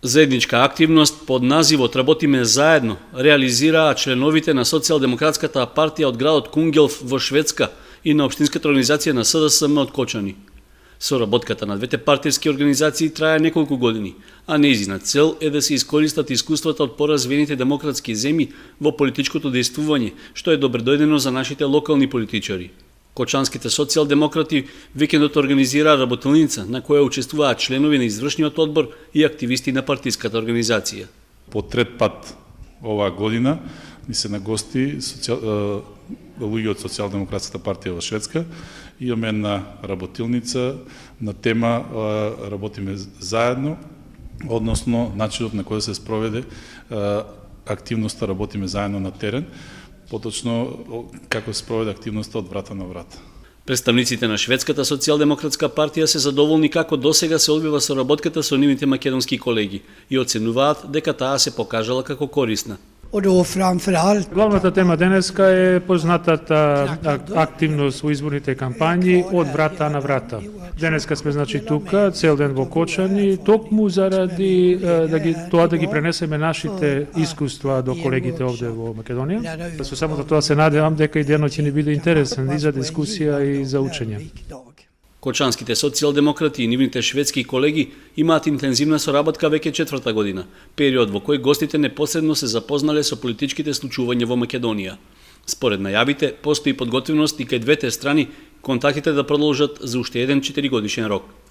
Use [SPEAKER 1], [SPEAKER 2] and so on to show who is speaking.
[SPEAKER 1] Заедничка активност под називот Работиме заедно реализираа членовите на Социјалдемократската партија од градот Кунгелв во Шведска и на Општинската организација на СДСМ од Кочани. Соработката на двете партиски организации трае неколку години, а нејзина цел е да се искористат искуствата од поразвиените демократски земји во политичкото дејствување, што е добредојдено за нашите локални политичари. Кочанските социјалдемократи викендот организираа работилница на која учествуваат членови на извршниот одбор и активисти на партиската организација.
[SPEAKER 2] По трет пат оваа година ни се нагости луѓе од Социјалдемократската партија во Шведска. Имаме една работилница на тема Работиме заедно, односно начинот на кој се спроведе активноста Работиме заедно на терен, поточно како се спроведе активноста од врата на врата.
[SPEAKER 1] Представниците на Шведската социјалдемократска партија се задоволни како досега се одвива соработката со нивните македонски колеги и оценуваат дека таа се покажала како корисна.
[SPEAKER 3] Главната тема денеска е познатата активност во изборните кампањи од врата на врата. Денеска сме тука цел ден во Кочани, токму заради да ги пренесеме нашите искуства до колегите овде во Македонија. Со само за тоа се надевам дека и денот ќе ни биде интересен и за дискусија и за учење.
[SPEAKER 1] Кочанските социјалдемократи и нивните шведски колеги имаат интензивна соработка веќе четврта година, период во кој гостите непосредно се запознале со политичките случувања во Македонија. Според најавите, постои подготвеност и кај двете страни контактите да продолжат за уште еден 4-годишен рок.